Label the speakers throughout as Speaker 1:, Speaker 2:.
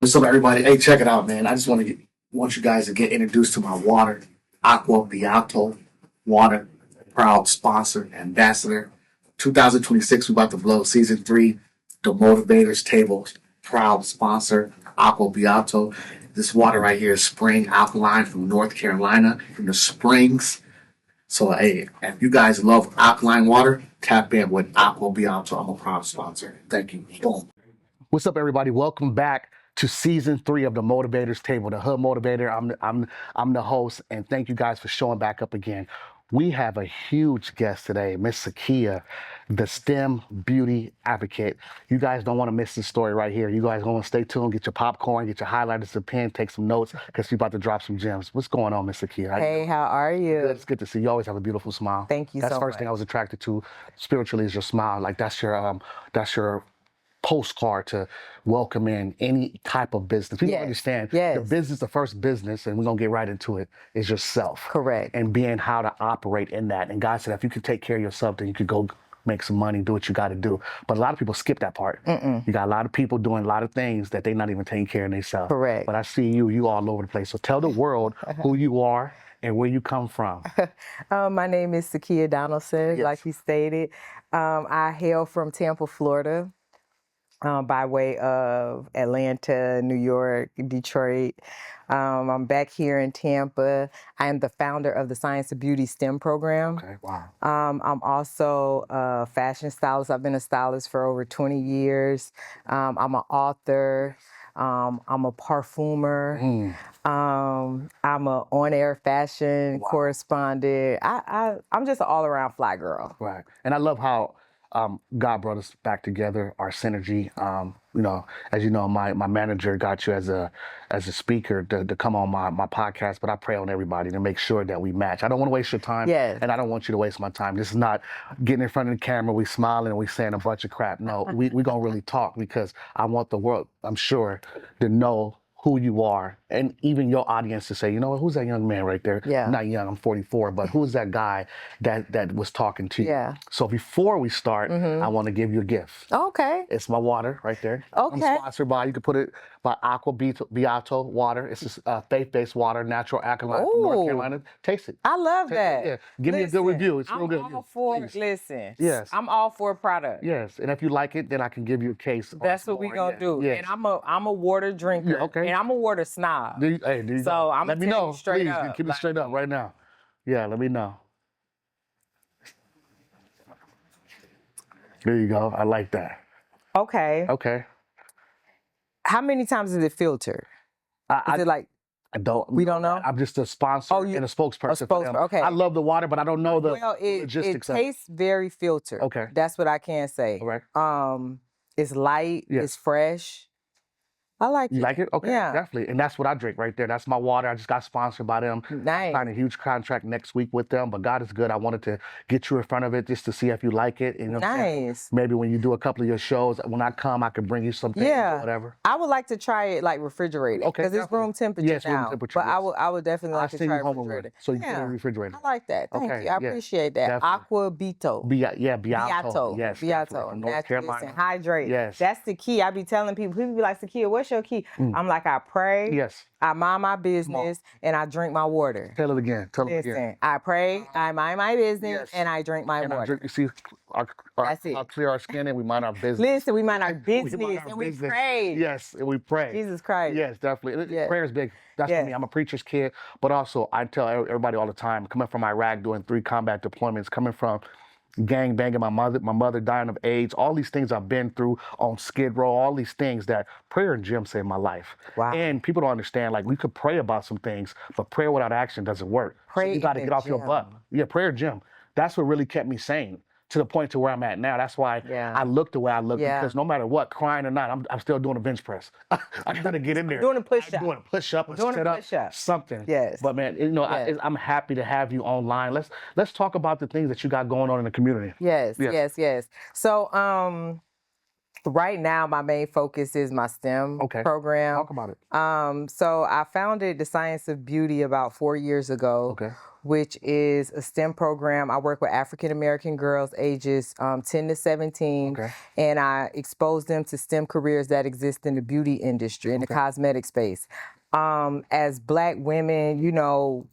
Speaker 1: What's up, everybody? Hey, check it out, man. I just want you guys to get introduced to my water, Aqua Beato water, proud sponsor, ambassador. 2026, we about to blow season 3. The Motivators Table, proud sponsor, Aqua Beato. This water right here is spring alkaline from North Carolina, from the springs. So, hey, if you guys love alkaline water, tap in with Aqua Beato. I'm a proud sponsor. Thank you. Boom.
Speaker 2: What's up, everybody? Welcome back to season 3 of the Motivators Table, the Hood Motivator. I'm the host, and thank you guys for showing back up again. We have a huge guest today, Miss Sakeya, the STEM beauty advocate. You guys don't want to miss this story right here. You guys want to stay tuned, get your popcorn, get your highlighters, a pen, take some notes, because she's about to drop some gems. What's going on, Miss Sakeya?
Speaker 3: Hey, how are you?
Speaker 2: Good. It's good to see you. You always have a beautiful smile.
Speaker 3: Thank you
Speaker 2: That's
Speaker 3: so
Speaker 2: the first
Speaker 3: much.
Speaker 2: thing I was attracted to spiritually is your smile. Like that's your postcard to welcome in any type of business. People understand the business, the first business, and we're gonna get right into it, is yourself.
Speaker 3: Correct.
Speaker 2: And being how to operate in that. And God said, if you could take care of yourself, then you could go make some money, do what you got to do. But a lot of people skip that part. You got a lot of people doing a lot of things that they're not even taking care of themselves.
Speaker 3: Correct.
Speaker 2: But I see you all over the place. So tell the world who you are and where you come from.
Speaker 3: My name is Sakeya Donaldson, like you stated. I hail from Tampa, Florida. By way of Atlanta, New York, Detroit. I'm back here in Tampa. I am the founder of the Science of Beauty STEM program.
Speaker 2: Okay, wow. I'm
Speaker 3: also a fashion stylist. I've been a stylist for over 20 years. I'm an author. I'm a parfumer. I'm an on-air fashion correspondent. I'm just an all-around fly girl.
Speaker 2: Right. And I love how God brought us back together, our synergy. As you know, my manager got you as a speaker to come on my podcast, but I pray on everybody to make sure that we match. I don't want to waste your time, and I don't want you to waste my time. This is not getting in front of the camera, we smiling and we saying a bunch of crap. No, we gonna really talk, because I want the world, I'm sure, to know who you are, and even your audience to say, you know what, who's that young man right there?
Speaker 3: Yeah.
Speaker 2: I'm not young, I'm 44, but who's that guy that was talking to you?
Speaker 3: Yeah.
Speaker 2: So before we start, I want to give you a gift.
Speaker 3: Okay.
Speaker 2: It's my water right there.
Speaker 3: Okay.
Speaker 2: I'm sponsored by, you can put it by Aqua Beato water. It's a faith-based water, natural alkaline from North Carolina. Taste it.
Speaker 3: I love that.
Speaker 2: Yeah. Give me a good review. It's real good.
Speaker 3: I'm all for,
Speaker 2: Please. Yes.
Speaker 3: I'm all for a product.
Speaker 2: Yes, and if you like it, then I can give you a case.
Speaker 3: That's what we're going to do.
Speaker 2: Yes.
Speaker 3: And I'm a water drinker.
Speaker 2: Yeah, okay.
Speaker 3: And I'm a water snob.
Speaker 2: So
Speaker 3: I'm
Speaker 2: let me know.
Speaker 3: straight
Speaker 2: Please,
Speaker 3: up.
Speaker 2: keep it straight up right now. Yeah, let me know. There you go. I like that.
Speaker 3: Okay.
Speaker 2: Okay.
Speaker 3: How many times is it filtered? Is it like,
Speaker 2: I don't.
Speaker 3: we don't know?
Speaker 2: I'm just a sponsor and a spokesperson. For them.
Speaker 3: Okay.
Speaker 2: I love the water, but I don't know the logistics
Speaker 3: it tastes very filtered.
Speaker 2: Okay.
Speaker 3: That's what I can say.
Speaker 2: All right.
Speaker 3: It's light.
Speaker 2: Yes.
Speaker 3: It's fresh. I like it.
Speaker 2: You like it? Okay,
Speaker 3: Yeah.
Speaker 2: definitely. And that's what I drink right there. That's my water. I just got sponsored by them.
Speaker 3: Nice.
Speaker 2: Signed a huge contract next week with them, but God is good. I wanted to get you in front of it just to see if you like it. And,
Speaker 3: Nice.
Speaker 2: Maybe when you do a couple of your shows, when I come, I could bring you something or whatever.
Speaker 3: I would like to try it like refrigerated.
Speaker 2: Okay.
Speaker 3: Because it's room temperature now.
Speaker 2: Room temperature.
Speaker 3: But I would definitely like to try refrigerated.
Speaker 2: So you put it in the refrigerator.
Speaker 3: I like that. Thank you. I appreciate that.
Speaker 2: Definitely.
Speaker 3: Aqua Beato.
Speaker 2: Beato. Yes.
Speaker 3: Beato.
Speaker 2: North Carolina.
Speaker 3: Listen, hydrate.
Speaker 2: Yes.
Speaker 3: That's the key. I be telling people be like, Sakeya, what's your key? I'm like, I pray.
Speaker 2: Yes.
Speaker 3: I mind my business and I drink my water.
Speaker 2: Tell it again.
Speaker 3: Listen, I pray, I mind my business, and I drink my water.
Speaker 2: You see how clear our skin is, we mind our business.
Speaker 3: Listen, we mind our business and we pray.
Speaker 2: Yes, and we pray.
Speaker 3: Jesus Christ.
Speaker 2: Yes, definitely. Prayer is big. That's for me. I'm a preacher's kid, but also I tell everybody all the time, coming from Iraq, doing 3 combat deployments, coming from gang banging my mother dying of AIDS, all these things I've been through on Skid Row, all these things, that prayer and gym saved my life.
Speaker 3: Wow.
Speaker 2: And people don't understand, like, we could pray about some things, but prayer without action doesn't work.
Speaker 3: Pray
Speaker 2: so you got to get off your butt. Yeah, prayer gym. That's what really kept me sane to the point to where I'm at now. That's why I look the way I look, because no matter what, crying or not, I'm still doing a bench press. I gotta get in there.
Speaker 3: Doing a push-up.
Speaker 2: Doing a push-up, a sit-up, something.
Speaker 3: Yes.
Speaker 2: But man, I'm happy to have you online. Let's talk about the things that you got going on in the community.
Speaker 3: Yes. So Right now, my main focus is my STEM program.
Speaker 2: Talk about it.
Speaker 3: So I founded the Science of Beauty about 4 years ago, which is a STEM program. I work with African American girls ages 10 to 17, and I expose them to STEM careers that exist in the beauty industry, in the cosmetic space. As Black women, you know,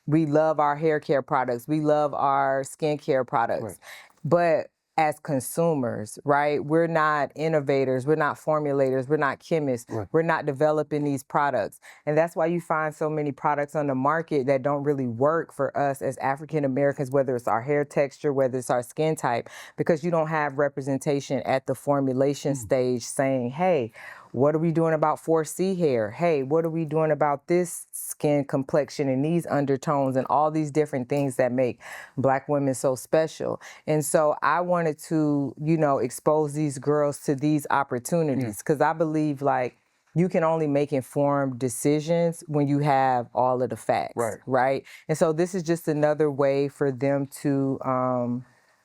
Speaker 3: we love our hair care products. We love our skincare products. But as consumers, right, we're not innovators, we're not formulators, we're not chemists, we're not developing these products. And that's why you find so many products on the market that don't really work for us as African Americans, whether it's our hair texture, whether it's our skin type, because you don't have representation at the formulation stage saying, hey, what are we doing about 4C hair? Hey, what are we doing about this skin complexion and these undertones and all these different things that make Black women so special? And so I wanted to, you know, expose these girls to these opportunities, because I believe, like, you can only make informed decisions when you have all of the facts, right? And so this is just another way for them to,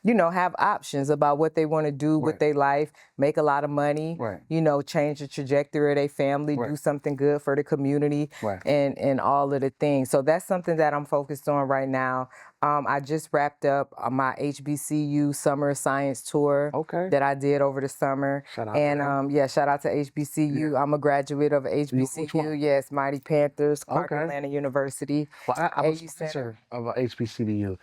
Speaker 3: you know, have options about what they want to do with their life, make a lot of money, you know, change the trajectory of their family, do something good for the community, and all of the things. So that's something that I'm focused on right now. I just wrapped up my HBCU summer science tour that I did over the summer. Shout out to HBCU. I'm a graduate of HBCU. Yes, Mighty Panthers, Clark Atlanta University.
Speaker 2: Well, I'm a sponsor of HBCU,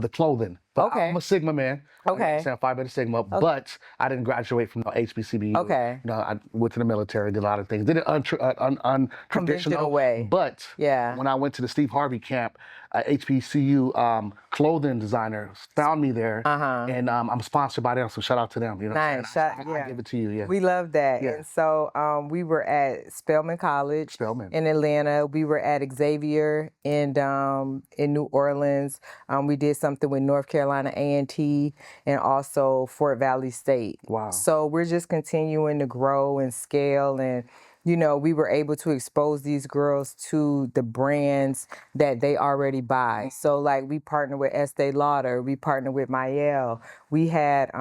Speaker 2: the clothing. But I'm a Sigma man. I'm Phi Beta Sigma, but I didn't graduate from the HBCU. You know, I went to the military, did a lot of things. Did it untraditional
Speaker 3: way.
Speaker 2: But when I went to the Steve Harvey camp, HBCU clothing designer found me there, and I'm sponsored by them. So shout out to them. You know,
Speaker 3: nice.
Speaker 2: I give it to you. Yeah,
Speaker 3: we love that. And so we were at Spelman College in Atlanta. We were at Xavier in New Orleans. We did something with North Carolina A&T and also Fort Valley State. Wow. So we're just continuing to grow and scale, and you know, we were able to expose these girls to the brands that they already buy. So like we partnered with Estee Lauder, we partnered with Mielle. We had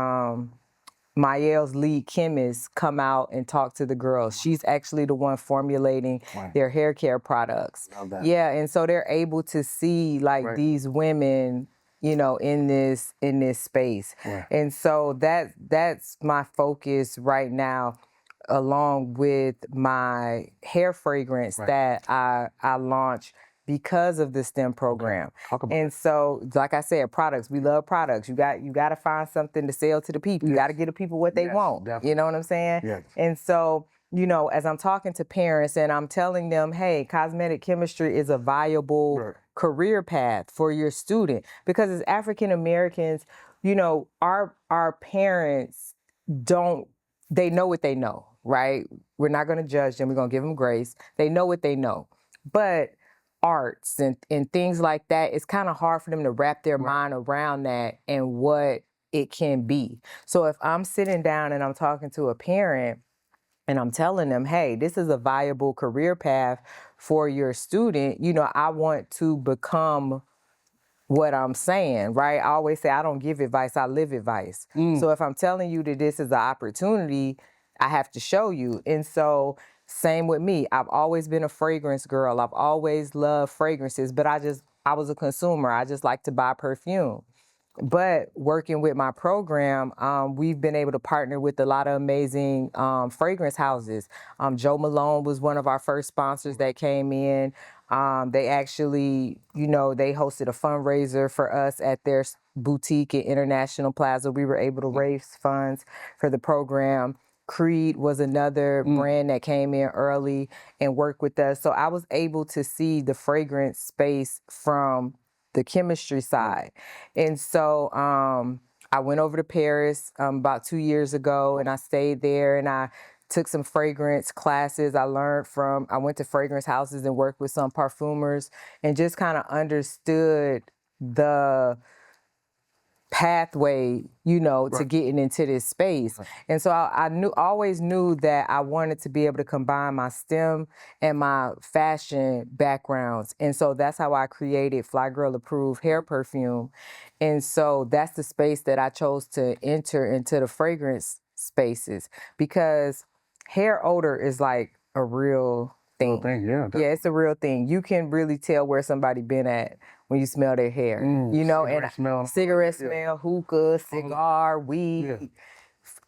Speaker 3: Mielle's lead chemist come out and talk to the girls. She's actually the one formulating their hair care products. Love that. Yeah, and so they're able to see like these women, you know, in this space. And so that's my focus right now, along with my hair fragrance that I launched because of the STEM program. And so, like I said, products, we love products. You got to find something to sell to the people. You got to give the people what they want. Definitely. You know what I'm saying? And so, you know, as I'm talking to parents and I'm telling them, hey, cosmetic chemistry is a viable career path for your student, because as African Americans, you know, our parents they know what they know, right? We're not going to judge them. We're going to give them grace. They know what they know. But arts and things like that, it's kind of hard for them to wrap their mind around that and what it can be. So if I'm sitting down and I'm talking to a parent and I'm telling them, hey, this is a viable career path for your student, you know, I want to become what I'm saying, right? I always say I don't give advice, I live advice. So if I'm telling you that this is an opportunity, I have to show you. And so same with me. I've always been a fragrance girl. I've always loved fragrances, but I was a consumer. I just like to buy perfume. But working with my program, we've been able to partner with a lot of amazing fragrance houses. Joe Malone was one of our first sponsors that came in. They actually, you know, they hosted a fundraiser for us at their boutique in International Plaza. We were able to raise funds for the program. Creed was another brand that came in early and worked with us. So I was able to see the fragrance space from the chemistry side. And so I went over to Paris about 2 years ago, and I stayed there and I took some fragrance classes. I went to fragrance houses and worked with some perfumers and just kind of understood the pathway, you know, to getting into this space. And so I always knew that I wanted to be able to combine my STEM and my fashion backgrounds. And so that's how I created Fly Girl Approved hair perfume. And so that's the space that I chose to enter into the fragrance spaces, because hair odor is like a real thing.
Speaker 2: Real thing, yeah.
Speaker 3: Yeah, it's a real thing. You can really tell where somebody been at when you smell their hair. You know,
Speaker 2: cigarette smell.
Speaker 3: Cigarette smell, hookah, cigar, weed,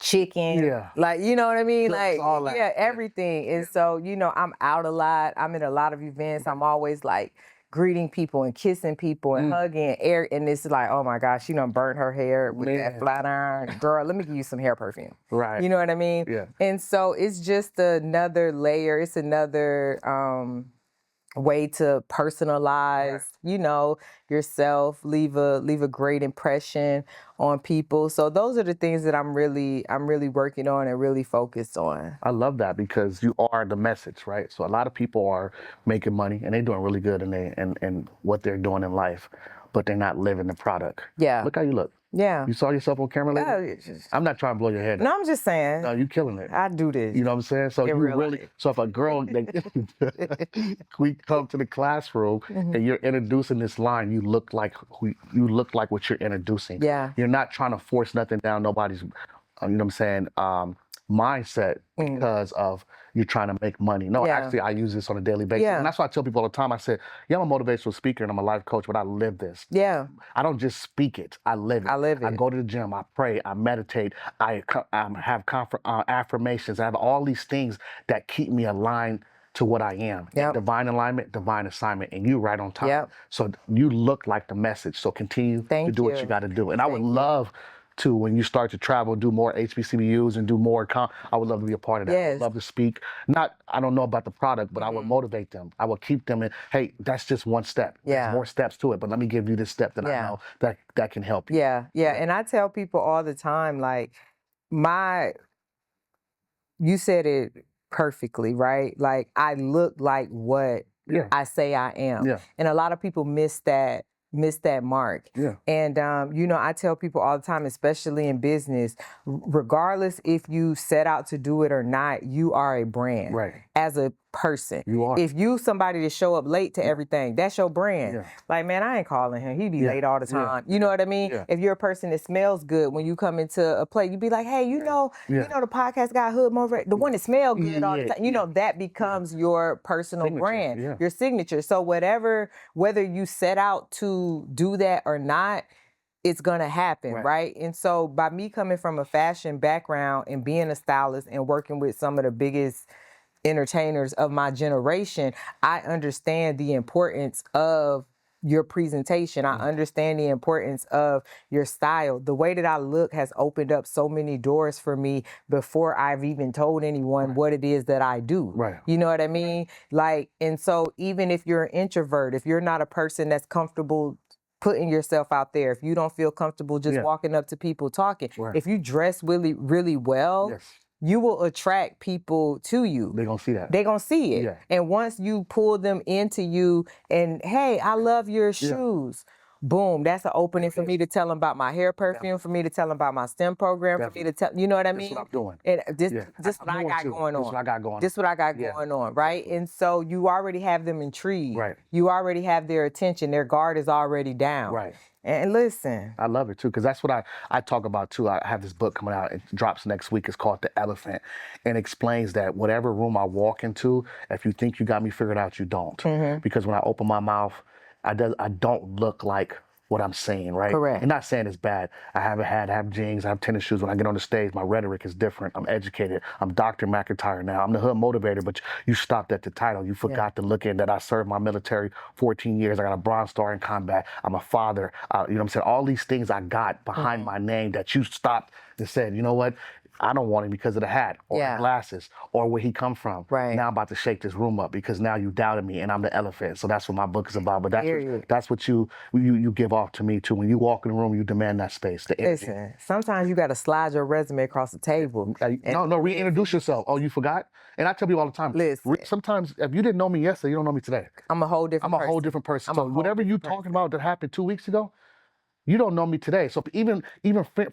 Speaker 3: chicken. Like, you know what I mean? Like,
Speaker 2: all that.
Speaker 3: Everything. And so, you know, I'm out a lot. I'm in a lot of events. I'm always like greeting people and kissing people and hugging air. And it's like, oh my gosh, she done burnt her hair with that flat iron. Girl, let me give you some hair perfume.
Speaker 2: Right.
Speaker 3: You know what I mean?
Speaker 2: Yeah.
Speaker 3: And so it's just another layer. It's another way to personalize, you know, yourself, leave a great impression on people. So those are the things that I'm really working on and really focused on.
Speaker 2: I love that, because you are the message, right? So a lot of people are making money and they're doing really good in what they're doing in life, but they're not living the product.
Speaker 3: Yeah.
Speaker 2: Look how you look.
Speaker 3: Yeah.
Speaker 2: You saw yourself on camera lately? I'm not trying to blow your head.
Speaker 3: No, I'm just saying.
Speaker 2: No, you killing it.
Speaker 3: I do this.
Speaker 2: You know what I'm saying? So you really, so if a girl, we come to the classroom and you're introducing this line, you look like what you're introducing.
Speaker 3: Yeah.
Speaker 2: You're not trying to force nothing down nobody's, you know what I'm saying, mindset because of you trying to make money. No, actually, I use this on a daily basis. And that's why I tell people all the time, I said, yeah, I'm a motivational speaker and I'm a life coach, but I live this.
Speaker 3: Yeah.
Speaker 2: I don't just speak it. I live it.
Speaker 3: I live it.
Speaker 2: I go to the gym. I pray. I meditate. I have affirmations. I have all these things that keep me aligned to what I am. Divine alignment, divine assignment, and you right on top. So you look like the message. So continue to do what you got to do. And I would love to, when you start to travel, do more HBCUs and do more, I would love to be a part of that. I would love to speak. I don't know about the product, but I would motivate them. I would keep them in, hey, that's just one step. There's more steps to it, but let me give you this step that I know that can help you.
Speaker 3: Yeah. And I tell people all the time, like, you said it perfectly, right? Like, I look like what I say I am.
Speaker 2: Yeah.
Speaker 3: And a lot of people miss that mark.
Speaker 2: Yeah.
Speaker 3: And, you know, I tell people all the time, especially in business, regardless if you set out to do it or not, you are a brand.
Speaker 2: Right.
Speaker 3: As a person.
Speaker 2: You are.
Speaker 3: If you somebody to show up late to everything, that's your brand.
Speaker 2: Yeah.
Speaker 3: Like, man, I ain't calling him. He be late all the time. You know what I mean?
Speaker 2: Yeah.
Speaker 3: If you're a person that smells good when you come into a place, you be like, hey, you know the podcast guy Hood Motiv8tor, the one that smell good all the time. You know, that becomes your personal brand, your signature. So whether you set out to do that or not, it's gonna happen, right? And so by me coming from a fashion background and being a stylist and working with some of the biggest entertainers of my generation, I understand the importance of your presentation. I understand the importance of your style. The way that I look has opened up so many doors for me before I've even told anyone what it is that I do.
Speaker 2: Right.
Speaker 3: You know what I mean? Like, and so even if you're an introvert, if you're not a person that's comfortable putting yourself out there, if you don't feel comfortable just walking up to people talking, if you dress really, really well, you will attract people to you.
Speaker 2: They're going to see that.
Speaker 3: They're going to see it.
Speaker 2: Yeah.
Speaker 3: And once you pull them into you and, hey, I love your shoes. Boom, that's an opening for me to tell them about my hair perfume, for me to tell them about my STEM program, for me to tell, you know what I mean?
Speaker 2: That's what I'm doing.
Speaker 3: And this what I got going on.
Speaker 2: This what I got going on.
Speaker 3: This what I got going on, right? And so you already have them intrigued.
Speaker 2: Right.
Speaker 3: You already have their attention. Their guard is already down.
Speaker 2: Right.
Speaker 3: And listen.
Speaker 2: I love it too, because that's what I talk about too. I have this book coming out. It drops next week. It's called The Elephant, and explains that whatever room I walk into, if you think you got me figured out, you don't. Because when I open my mouth, I don't look like what I'm saying, right?
Speaker 3: Correct.
Speaker 2: And not saying it's bad. I have jeans, I have tennis shoes. When I get on the stage, my rhetoric is different. I'm educated. I'm Dr. McIntyre now. I'm the Hood Motivator, but you stopped at the title. You forgot to look in that I served my military 14 years. I got a Bronze Star in combat. I'm a father. You know what I'm saying? All these things I got behind my name that you stopped and said, you know what? I don't want him because of the hat or the glasses or where he come from.
Speaker 3: Right.
Speaker 2: Now I'm about to shake this room up because now you doubted me and I'm the elephant. So that's what my book is about. But that's what you give off to me too. When you walk in the room, you demand that space. The energy.
Speaker 3: Listen, sometimes you got to slide your resume across the table.
Speaker 2: No, reintroduce yourself. Oh, you forgot? And I tell people all the time,
Speaker 3: listen,
Speaker 2: sometimes if you didn't know me yesterday, you don't know me today.
Speaker 3: I'm a whole different person.
Speaker 2: So whatever you talking about that happened 2 weeks ago, You don't know me today. So even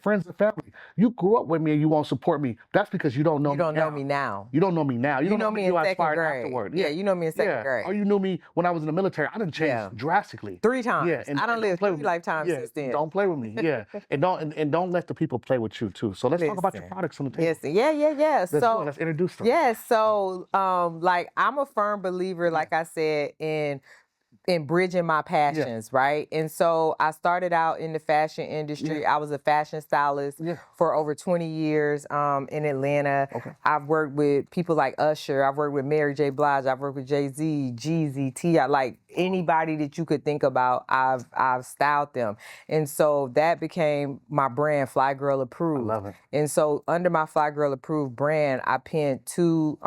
Speaker 2: friends and family, you grew up with me and you won't support me. That's because you don't know
Speaker 3: You
Speaker 2: me
Speaker 3: don't know
Speaker 2: now.
Speaker 3: me now.
Speaker 2: You don't know me now. You don't know
Speaker 3: me
Speaker 2: me
Speaker 3: in
Speaker 2: who I
Speaker 3: second
Speaker 2: inspired
Speaker 3: grade.
Speaker 2: afterward.
Speaker 3: Yeah, you know me in second
Speaker 2: Yeah.
Speaker 3: grade.
Speaker 2: Or you knew me when I was in the military. I didn't change
Speaker 3: Yeah.
Speaker 2: drastically.
Speaker 3: 3 times.
Speaker 2: Yeah. And
Speaker 3: I done
Speaker 2: don't
Speaker 3: lived
Speaker 2: play
Speaker 3: 3
Speaker 2: with me.
Speaker 3: lifetimes
Speaker 2: Yeah.
Speaker 3: since then.
Speaker 2: Don't play with me. Yeah. And don't let the people play with you too. So let's talk about your
Speaker 3: Listen.
Speaker 2: products on the table.
Speaker 3: Yes. Yeah.
Speaker 2: Let's go. Let's introduce them.
Speaker 3: Yeah. So, like I'm a firm believer, like I said, in bridging my passions, right? And so I started out in the fashion industry. I was a fashion stylist for over 20 years in Atlanta.
Speaker 2: Okay.
Speaker 3: I've worked with people like Usher. I've worked with Mary J. Blige. I've worked with Jay-Z, Jeezy, T.I. Like anybody that you could think about, I've styled them. And so that became my brand, Fly Girl Approved.
Speaker 2: I love it.
Speaker 3: And so under my Fly Girl Approved brand, I penned 2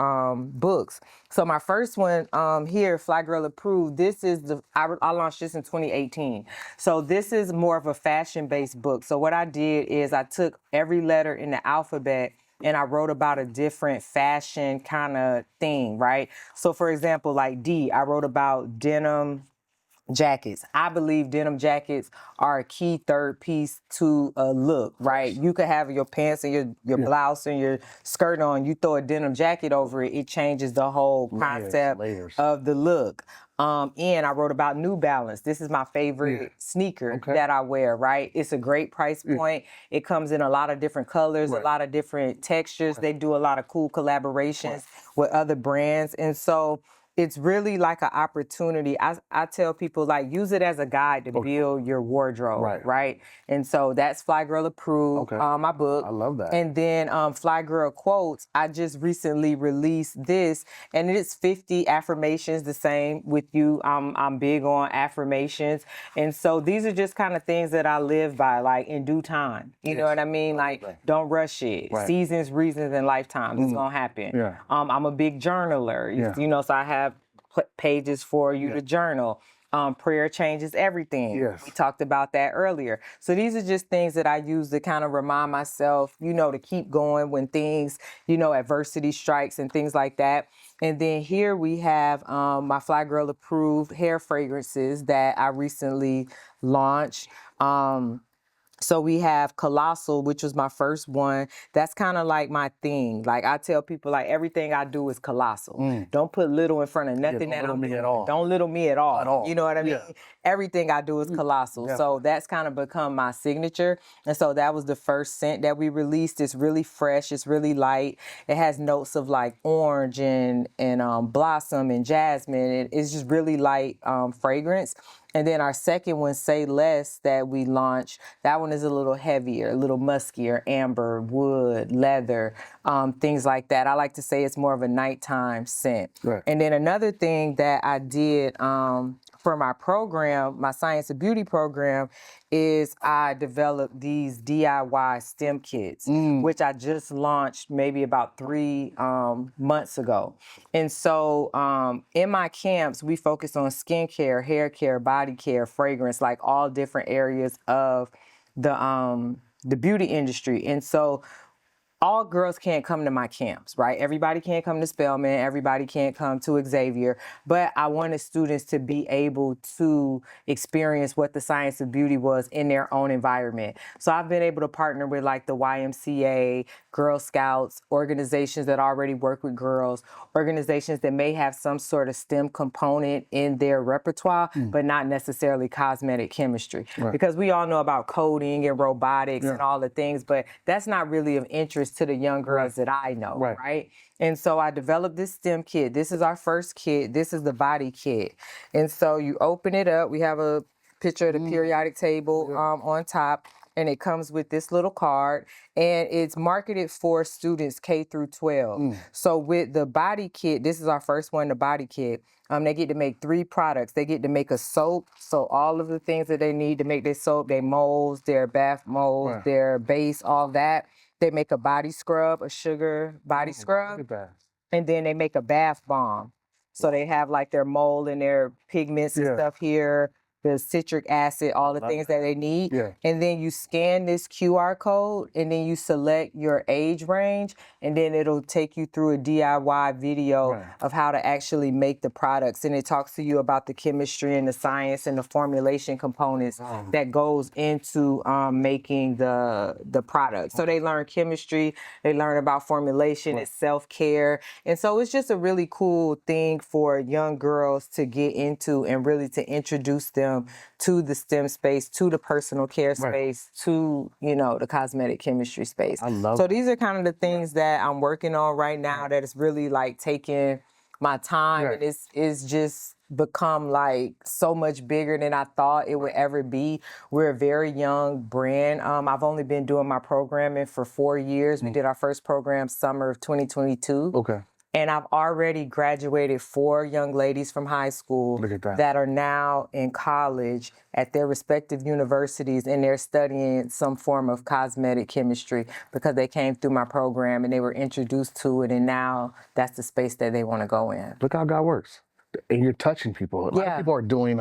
Speaker 3: books. So my first one here, Fly Girl Approved, this is I launched this in 2018. So this is more of a fashion-based book. So what I did is I took every letter in the alphabet and I wrote about a different fashion kind of thing, right? So for example, like D, I wrote about denim jackets. I believe denim jackets are a key third piece to a look, right? You could have your pants and your blouse and your skirt on. You throw a denim jacket over it, it changes the whole concept of the look. And I wrote about New Balance. This is my favorite sneaker that I wear, right? It's a great price point. It comes in a lot of different colors, a lot of different textures. They do a lot of cool collaborations with other brands. And so it's really like an opportunity. I tell people, like, use it as a guide to build your wardrobe, right? And so that's Fly Girl Approved, my book.
Speaker 2: I love that.
Speaker 3: And then Fly Girl Quotes, I just recently released this, and it's 50 affirmations, the same with you. I'm big on affirmations. And so these are just kind of things that I live by, like in due time. You know what I mean? Like, don't rush it. Seasons, reasons, and lifetimes. It's going to happen.
Speaker 2: Yeah.
Speaker 3: I'm a big journaler, you know, so I have pages for you to journal. Prayer changes everything.
Speaker 2: Yes.
Speaker 3: We talked about that earlier. So these are just things that I use to kind of remind myself, you know, to keep going when things, you know, adversity strikes and things like that. And then here we have my Fly Girl Approved hair fragrances that I recently launched. So we have Colossal, which was my first one. That's kind of like my thing. Like I tell people, like everything I do is colossal. Don't put little in front of nothing that I'm doing. Don't little me at all. You know what I mean? Everything I do is colossal. So that's kind of become my signature. And so that was the first scent that we released. It's really fresh. It's really light. It has notes of like orange and blossom and jasmine. It's just really light fragrance. And then our second one, Say Less, that we launched, that one is a little heavier, a little muskier, amber, wood, leather, things like that. I like to say it's more of a nighttime scent.
Speaker 2: Right.
Speaker 3: And then another thing that I did for my program, my Science of Beauty program, is I developed these DIY STEM kits, which I just launched maybe about 3 months ago. And so in my camps, we focus on skincare, hair care, body care, fragrance, like all different areas of the beauty industry. And so all girls can't come to my camps, right? Everybody can't come to Spelman. Everybody can't come to Xavier. But I wanted students to be able to experience what the Science of Beauty was in their own environment. So I've been able to partner with like the YMCA, Girl Scouts, organizations that already work with girls, organizations that may have some sort of STEM component in their repertoire, but not necessarily cosmetic chemistry. Because we all know about coding and robotics and all the things, but that's not really of interest to the young girls that I know, right? And so I developed this STEM kit. This is our first kit. This is the body kit. And so you open it up. We have a picture of the periodic table on top. And it comes with this little card, and it's marketed for students K through 12. So with the body kit, this is our first one, the body kit. They get to make 3 products. They get to make a soap. So all of the things that they need to make their soap, their molds, their bath molds, their base, all that. They make a body scrub, a sugar body scrub. And then they make a bath bomb. So they have like their mold and their pigments and stuff here. the citric acid, all the things that they need.
Speaker 2: Yeah.
Speaker 3: And then you scan this QR code and then you select your age range and then it'll take you through a DIY video of how to actually make the products. And it talks to you about the chemistry and the science and the formulation components that goes into making the product. So they learn chemistry, they learn about formulation, it's self-care. And so it's just a really cool thing for young girls to get into and really to introduce them to the STEM space, to the personal care space, to, you know, the cosmetic chemistry space.
Speaker 2: I love
Speaker 3: So these are kind of the things that I'm working on right now that is really like taking my time and it's just become like so much bigger than I thought it would ever be. We're a very young brand. I've only been doing my programming for 4 years. We did our first program summer of 2022.
Speaker 2: Okay.
Speaker 3: And I've already graduated 4 young ladies from high school that are now in college at their respective universities, and they're studying some form of cosmetic chemistry because they came through my program and they were introduced to it, and now that's the space that they want to go in.
Speaker 2: Look how God works. And you're touching people. A lot of people are doing,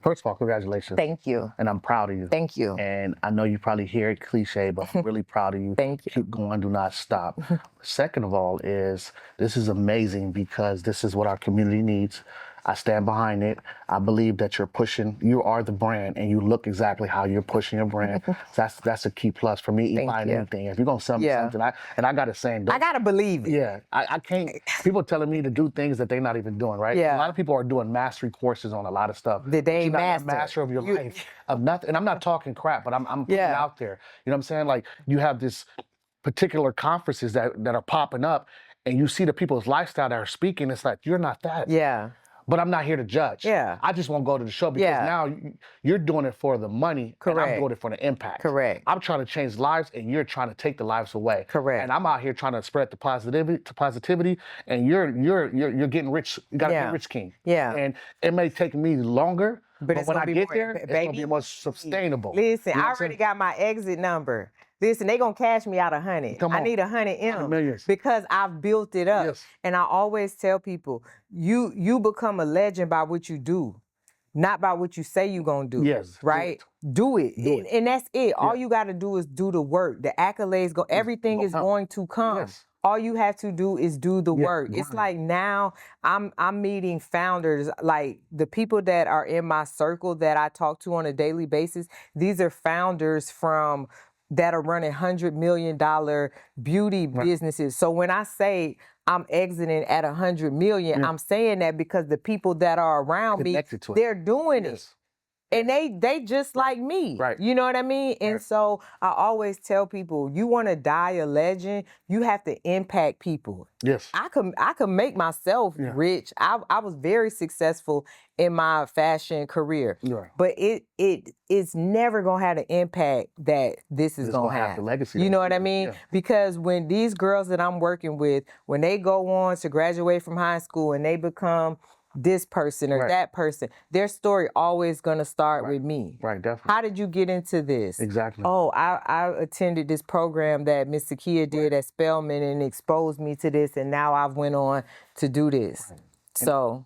Speaker 2: first of all, congratulations.
Speaker 3: Thank you.
Speaker 2: And I'm proud of you.
Speaker 3: Thank you.
Speaker 2: And I know you probably hear it cliche, but I'm really proud of you.
Speaker 3: Thank you.
Speaker 2: Keep going, do not stop. Second of all this is amazing because this is what our community needs. I stand behind it. I believe that you are the brand and you look exactly how you're pushing your brand. That's a key plus for me buying anything. If you're gonna sell me something, I got a saying.
Speaker 3: I gotta believe it.
Speaker 2: Yeah, I can't, people telling me to do things that they're not even doing, right?
Speaker 3: Yeah.
Speaker 2: A lot of people are doing mastery courses on a lot of stuff.
Speaker 3: That they ain't
Speaker 2: master. Master of your life, of nothing. And I'm not talking crap, but I'm putting it out there. You know what I'm saying? Like you have this particular conferences that are popping up and you see the people's lifestyle that are speaking, it's like, you're not that.
Speaker 3: Yeah.
Speaker 2: But I'm not here to judge.
Speaker 3: Yeah.
Speaker 2: I just want to go to the show because now you're doing it for the money and I'm doing it for the impact.
Speaker 3: Correct.
Speaker 2: I'm trying to change lives and you're trying to take the lives away.
Speaker 3: Correct.
Speaker 2: And I'm out here trying to spread the positivity and you're getting rich. You got to get rich, king.
Speaker 3: Yeah.
Speaker 2: And it may take me longer, but when I get there, it's going to be more sustainable.
Speaker 3: Listen, I already got my exit number. Listen, they gonna cash me out 100. I need 100 M because I've built it up.
Speaker 2: Yes.
Speaker 3: And I always tell people, you become a legend by what you do, not by what you say you're gonna do.
Speaker 2: Yes.
Speaker 3: Right? Do it. And that's it. All you gotta do is do the work. The accolades everything is going to come.
Speaker 2: Yes.
Speaker 3: All you have to do is do the work. It's like now I'm meeting founders, like the people that are in my circle that I talk to on a daily basis. These are founders that are running $100 million beauty businesses. So when I say I'm exiting at 100 million, I'm saying that because the people that are around me, they're doing it. And they just like me.
Speaker 2: Right.
Speaker 3: You know what I mean? And so I always tell people, you want to die a legend, you have to impact people.
Speaker 2: Yes.
Speaker 3: I could make myself rich. I was very successful in my fashion career.
Speaker 2: Right.
Speaker 3: But it's never gonna have the impact that this is gonna have.
Speaker 2: The legacy.
Speaker 3: You know what I mean? Yeah. Because when these girls that I'm working with, when they go on to graduate from high school and they become this person or that person, their story always gonna start with me.
Speaker 2: Right, definitely.
Speaker 3: How did you get into this?
Speaker 2: Exactly.
Speaker 3: Oh, I attended this program that Miss Sakeya did at Spelman and exposed me to this, and now I've went on to do this. Right.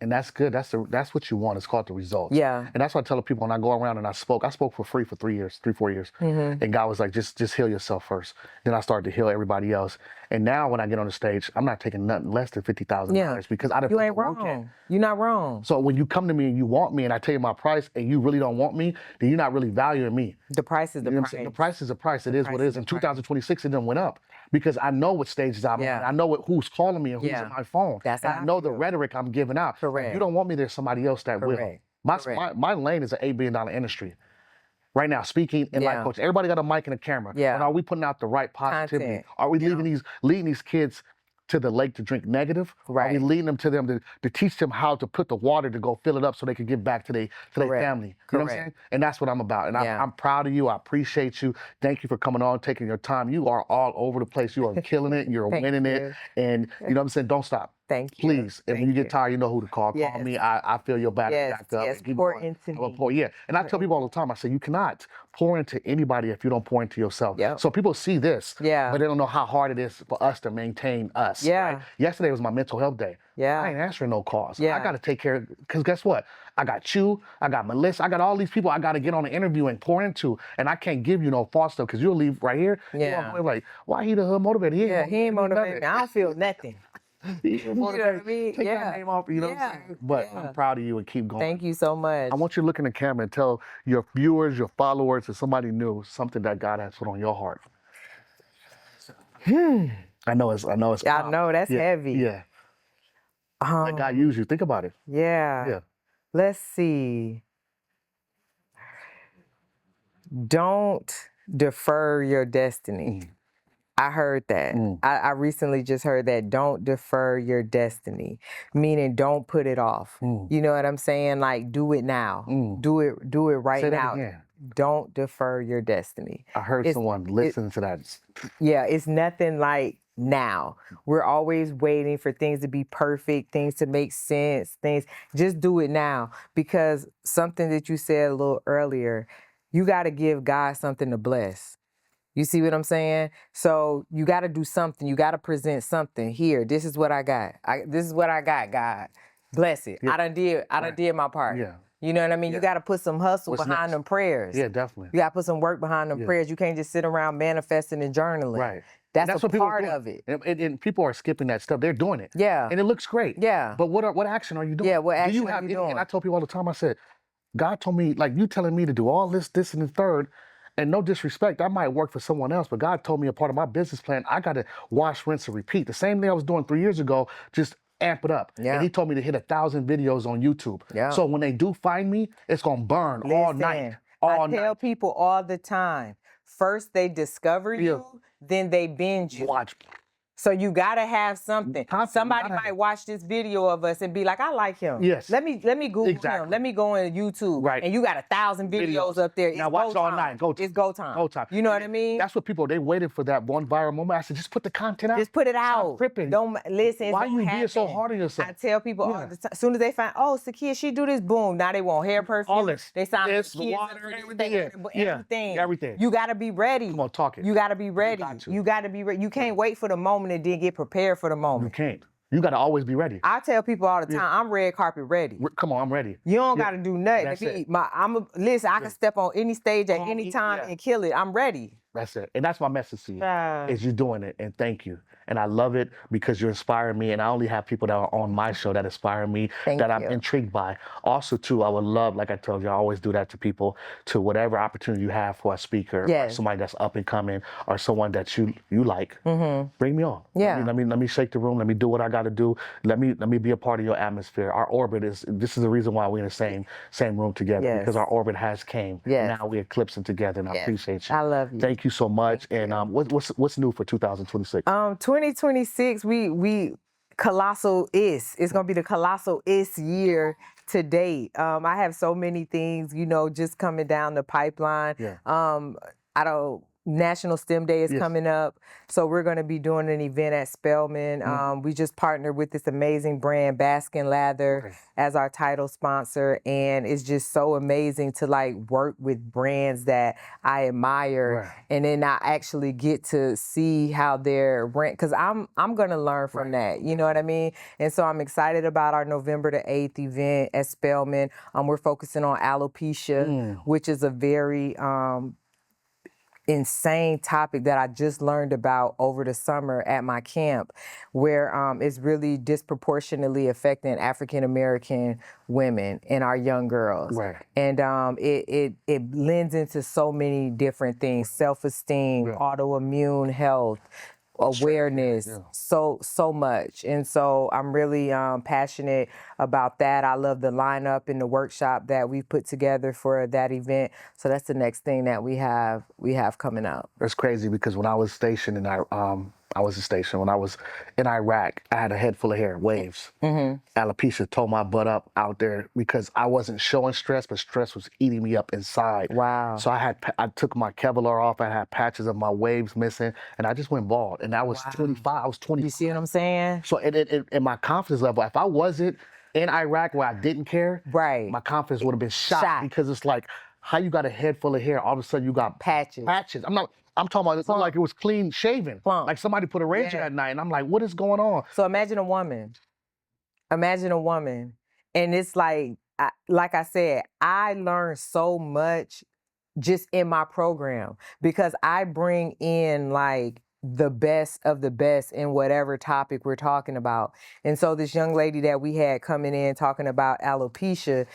Speaker 3: And
Speaker 2: that's good. That's what you want. It's called the results.
Speaker 3: Yeah.
Speaker 2: And that's what I tell people when I go around and I spoke for free for 4 years.
Speaker 3: Mm-hmm.
Speaker 2: And God was like, just heal yourself first. Then I started to heal everybody else. And now when I get on the stage, I'm not taking nothing less than $50,000 because I don't.
Speaker 3: You ain't wrong. You're not wrong.
Speaker 2: So when you come to me and you want me and I tell you my price and you really don't want me, then you're not really valuing me.
Speaker 3: The price is the price.
Speaker 2: The price is the price. It is what it is. In 2026, it done went up because I know what stages I'm on. I know who's calling me and who's on my phone.
Speaker 3: That's
Speaker 2: and I know the rhetoric I'm giving out.
Speaker 3: Correct.
Speaker 2: If you don't want me, there's somebody else that will. My lane is an $8 billion industry. Right now, speaking and life coach, everybody got a mic and a camera.
Speaker 3: Yeah.
Speaker 2: And are we putting out the right positivity?
Speaker 3: Content.
Speaker 2: Are we leading these kids to the lake to drink negative?
Speaker 3: Right.
Speaker 2: Are we leading them to teach them how to put the water to go fill it up so they can get back to their family? You know what I'm saying? And that's what I'm about. And I'm proud of you. I appreciate you. Thank you for coming on, taking your time. You are all over the place. You are killing it. You're winning it. And you know what I'm saying? Don't stop.
Speaker 3: Thank you.
Speaker 2: Please, if you get tired, you know who to call. Call me. I feel your back up.
Speaker 3: Yes,
Speaker 2: And keep
Speaker 3: pour
Speaker 2: going.
Speaker 3: into
Speaker 2: I will
Speaker 3: me.
Speaker 2: pour, yeah. And I tell people all the time, I say, you cannot pour into anybody if you don't pour into yourself.
Speaker 3: Yep.
Speaker 2: So people see this,
Speaker 3: Yeah.
Speaker 2: but they don't know how hard it is for us to maintain us.
Speaker 3: Yeah.
Speaker 2: Right? Yesterday was my mental health day.
Speaker 3: Yeah.
Speaker 2: I ain't answering no calls.
Speaker 3: Yeah.
Speaker 2: I got to take care, because guess what? I got you, I got Melissa, I got all these people I got to get on an interview and pour into, and I can't give you no false stuff, because you'll leave right here.
Speaker 3: Yeah.
Speaker 2: You're like, why he the hood motivator?
Speaker 3: He ain't motivated. I don't feel nothing.
Speaker 2: You know what I mean? Take that name off, you know what I'm saying? But I'm proud of you and keep going.
Speaker 3: Thank you so much.
Speaker 2: I want you to look in the camera and tell your viewers, your followers, if somebody new, something that God has put on your heart. I know it's
Speaker 3: I know that's heavy.
Speaker 2: Yeah. Let God use you. Think about it.
Speaker 3: Yeah.
Speaker 2: Yeah.
Speaker 3: Let's see. Don't defer your destiny. I heard that. I recently just heard that. Don't defer your destiny, meaning don't put it off. You know what I'm saying? Like, do it now. Do it right
Speaker 2: Say
Speaker 3: now.
Speaker 2: that again.
Speaker 3: Don't defer your destiny.
Speaker 2: I heard someone listen to that.
Speaker 3: Yeah, it's nothing like now. We're always waiting for things to be perfect, things to make sense, just do it now. Because something that you said a little earlier, you got to give God something to bless. You see what I'm saying? So you got to do something. You got to present something. Here, this is what I got. This is what I got, God. Bless it.
Speaker 2: Yeah.
Speaker 3: I done did my part.
Speaker 2: Yeah.
Speaker 3: You know what I mean?
Speaker 2: Yeah.
Speaker 3: You got to put some hustle
Speaker 2: What's
Speaker 3: behind
Speaker 2: next?
Speaker 3: them prayers.
Speaker 2: Yeah, definitely.
Speaker 3: You got to put some work behind them prayers. You can't just sit around manifesting and journaling.
Speaker 2: Right.
Speaker 3: That's a
Speaker 2: what people
Speaker 3: part
Speaker 2: are
Speaker 3: of
Speaker 2: doing.
Speaker 3: it.
Speaker 2: And people are skipping that stuff. They're doing it.
Speaker 3: Yeah.
Speaker 2: And it looks great.
Speaker 3: Yeah.
Speaker 2: But what action are you doing?
Speaker 3: Yeah, what action
Speaker 2: Do you
Speaker 3: are you doing?
Speaker 2: And I tell people all the time, I said, God told me, like, you telling me to do all this, and the third, and no disrespect, I might work for someone else, but God told me a part of my business plan, I got to wash, rinse, and repeat. The same thing I was doing 3 years ago, just amp it up.
Speaker 3: Yeah.
Speaker 2: And he told me to hit 1,000 videos on YouTube.
Speaker 3: Yeah.
Speaker 2: So when they do find me, it's going to burn all night.
Speaker 3: I tell people all the time, first they discover you, then they binge you.
Speaker 2: Watch.
Speaker 3: So you gotta have something. Somebody might watch this video of us and be like, "I like him.
Speaker 2: Yes.
Speaker 3: Let me Google him. Let me go on YouTube.
Speaker 2: Right.
Speaker 3: And you got 1,000 videos up there. It's
Speaker 2: now watch
Speaker 3: go
Speaker 2: all
Speaker 3: time.
Speaker 2: night. Go time.
Speaker 3: It's go time.
Speaker 2: Go time.
Speaker 3: You know what I mean?
Speaker 2: That's what people, they waited for that one viral moment. I said, just put the content out.
Speaker 3: Just put it out.
Speaker 2: Stop tripping.
Speaker 3: Don't listen.
Speaker 2: Why you being so hard on yourself?
Speaker 3: I tell people all the time. As soon as they find, oh, Sakeya, she do this, boom. Now they want hair perfume.
Speaker 2: All this.
Speaker 3: They sign
Speaker 2: this,
Speaker 3: kids
Speaker 2: water,
Speaker 3: everything.
Speaker 2: Everything.
Speaker 3: You gotta be ready.
Speaker 2: Come on, talk it.
Speaker 3: You gotta be ready. You gotta be ready. You can't wait for the moment and then get prepared for the moment.
Speaker 2: You can't. You got to always be ready.
Speaker 3: I tell people all the time, I'm red carpet ready.
Speaker 2: Come on, I'm ready.
Speaker 3: You don't got to do nothing.
Speaker 2: That's it.
Speaker 3: Listen, I can step on any stage at any time and kill it. I'm ready.
Speaker 2: That's it. And that's my message to you, is you doing it. And thank you. And I love it because you're inspiring me. And I only have people that are on my show that inspire me, that I'm intrigued by. Also, too, I would love, like I told you, I always do that to people, to whatever opportunity you have for a speaker, or somebody that's up and coming, or someone that you like, bring me on.
Speaker 3: Yeah.
Speaker 2: Let me shake the room. Let me do what I got to do. Let me be a part of your atmosphere. Our orbit this is the reason why we're in the same room together, because our orbit has came. Now we're eclipsing together, and I appreciate you.
Speaker 3: I love you.
Speaker 2: Thank you so much. And what's new for 2026?
Speaker 3: 2026, we colossal is. It's gonna be the colossal is year to date. I have so many things, just coming down the pipeline. National STEM Day is coming up. So we're going to be doing an event at Spelman. We just partnered with this amazing brand, Baskin Lather, as our title sponsor. And it's just so amazing to work with brands that I admire. And then I actually get to see how their brand, because I'm going to learn from that. You know what I mean? And so I'm excited about our November the 8th event at Spelman. We're focusing on alopecia, which is a very insane topic that I just learned about over the summer at my camp, where it's really disproportionately affecting African American women and our young girls. And it lends into so many different things: self-esteem, autoimmune health, awareness, so much. And so I'm really passionate about that. I love the lineup and the workshop that we put together for that event. So that's the next thing that we have coming up.
Speaker 2: It's crazy because when I was stationed and I was stationed. When I was in Iraq, I had a head full of hair, waves. Alopecia tore my butt up out there because I wasn't showing stress, but stress was eating me up inside.
Speaker 3: Wow.
Speaker 2: So I took my Kevlar off. I had patches of my waves missing, and I just went bald. And I was 25. I was 20.
Speaker 3: You see what I'm saying?
Speaker 2: So and my confidence level, if I wasn't in Iraq where I didn't care,
Speaker 3: Right.
Speaker 2: my confidence would have been shot because it's like, how you got a head full of hair, all of a sudden you got
Speaker 3: Patches.
Speaker 2: I'm talking about, it's not like it was clean shaven.
Speaker 3: Plump.
Speaker 2: Like somebody put a razor at night, and I'm like, what is going on?
Speaker 3: So imagine a woman. And it's like I said, I learned so much just in my program because I bring in like the best of the best in whatever topic we're talking about. And so this young lady that we had coming in talking about alopecia,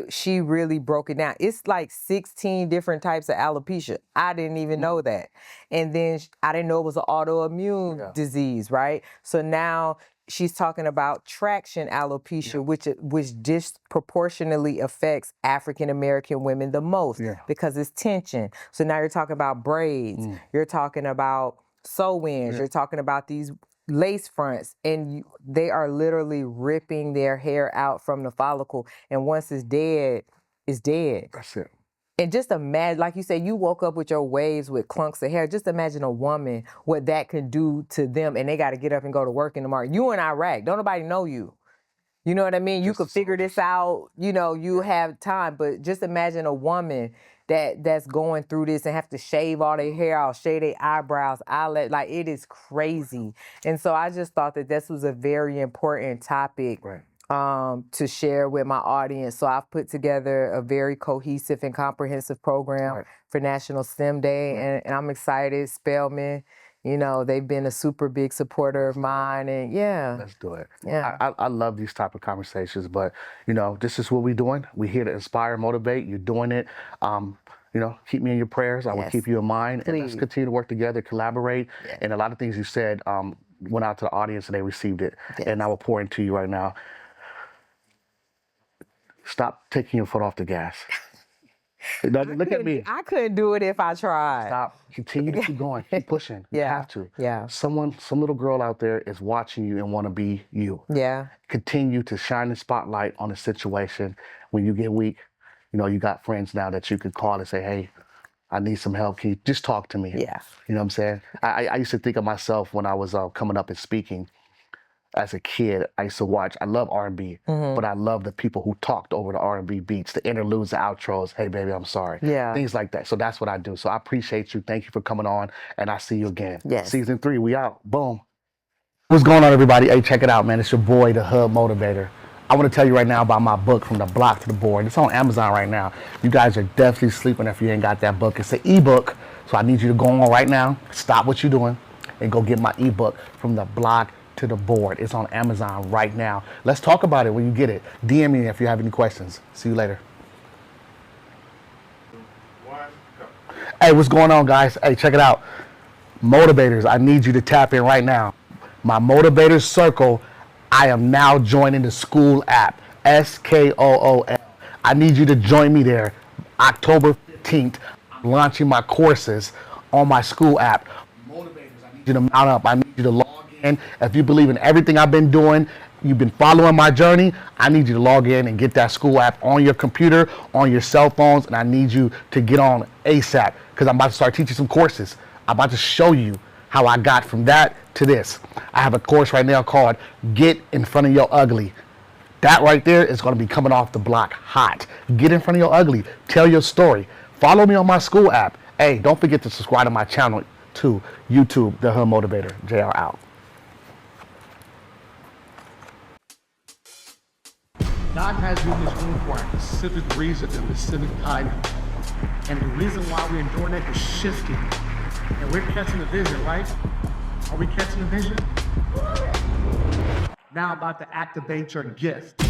Speaker 3: she really broke it down. It's like 16 different types of alopecia. I didn't even know that. And then I didn't know it was an autoimmune disease, right? So now she's talking about traction alopecia, which disproportionately affects African American women the most because it's tension. So now you're talking about braids, you're talking about sew-ins, you're talking about these lace fronts, and they are literally ripping their hair out from the follicle. And once it's dead, it's dead.
Speaker 2: That's it.
Speaker 3: And just imagine, like you said, you woke up with your waves with clunks of hair. Just imagine a woman, what that can do to them, and they got to get up and go to work in the morning. You in Iraq, don't nobody know you. You know what I mean? You could figure this out, you have time, but just imagine a woman that's going through this and have to shave all their hair off, shave their eyebrows, eyelid, like it is crazy. And so I just thought that this was a very important topic to share with my audience. So I've put together a very cohesive and comprehensive program for National STEM Day, and I'm excited. Spelman, they've been a super big supporter of mine, and
Speaker 2: Let's do it.
Speaker 3: Yeah.
Speaker 2: I love these type of conversations, but this is what we're doing. We're here to inspire, motivate. You're doing it. Keep me in your prayers. I will keep you in mind.
Speaker 3: Please.
Speaker 2: And let's continue to work together, collaborate. And a lot of things you said went out to the audience and they received it. And I will pour into you right now. Stop taking your foot off the gas. Look at me.
Speaker 3: I couldn't do it if I tried.
Speaker 2: Stop. Continue to keep going. Keep pushing. You have to.
Speaker 3: Yeah.
Speaker 2: Some little girl out there is watching you and want to be you.
Speaker 3: Yeah.
Speaker 2: Continue to shine the spotlight on the situation. When you get weak, you got friends now that you could call and say, hey, I need some help. Can you just talk to me?
Speaker 3: Yeah.
Speaker 2: You know what I'm saying? I used to think of myself when I was coming up and speaking. As a kid, I used to watch, I love R&B, but I love the people who talked over the R&B beats, the interludes, the outros, hey baby, I'm sorry.
Speaker 3: Yeah.
Speaker 2: Things like that. So that's what I do. So I appreciate you. Thank you for coming on, and I see you again.
Speaker 3: Yes.
Speaker 2: Season 3, we out. Boom. What's going on, everybody? Hey, check it out, man. It's your boy, The Hood Motivator. I want to tell you right now about my book, From the Block to the Board. It's on Amazon right now. You guys are definitely sleeping if you ain't got that book. It's an ebook, so I need you to go on right now, stop what you're doing, and go get my ebook, From the Block to the Board. It's on Amazon right now. Let's talk about it when you get it. DM me if you have any questions. See you later. Hey, what's going on, guys? Hey, check it out. Motivators, I need you to tap in right now. My Motivators Circle, I am now joining the school app, SKOOL. I need you to join me there. October 15th, I'm launching my courses on my school app. Motivators, I need you to mount up. I need you to log in. If you believe in everything I've been doing, you've been following my journey, I need you to log in and get that school app on your computer, on your cell phones, and I need you to get on ASAP because I'm about to start teaching some courses. I'm about to show you how I got from that to this. I have a course right now called Get in Front of Your Ugly. That right there is going to be coming off the block hot. Get in front of your ugly. Tell your story. Follow me on my school app. Hey, don't forget to subscribe to my channel too. YouTube, The Hood Motivator. JR out.
Speaker 4: God has you in this room for a specific reason and a specific time. And the reason why we're doing it is shifting. And we're catching the vision, right? Are we catching the vision? Now about to activate your gift.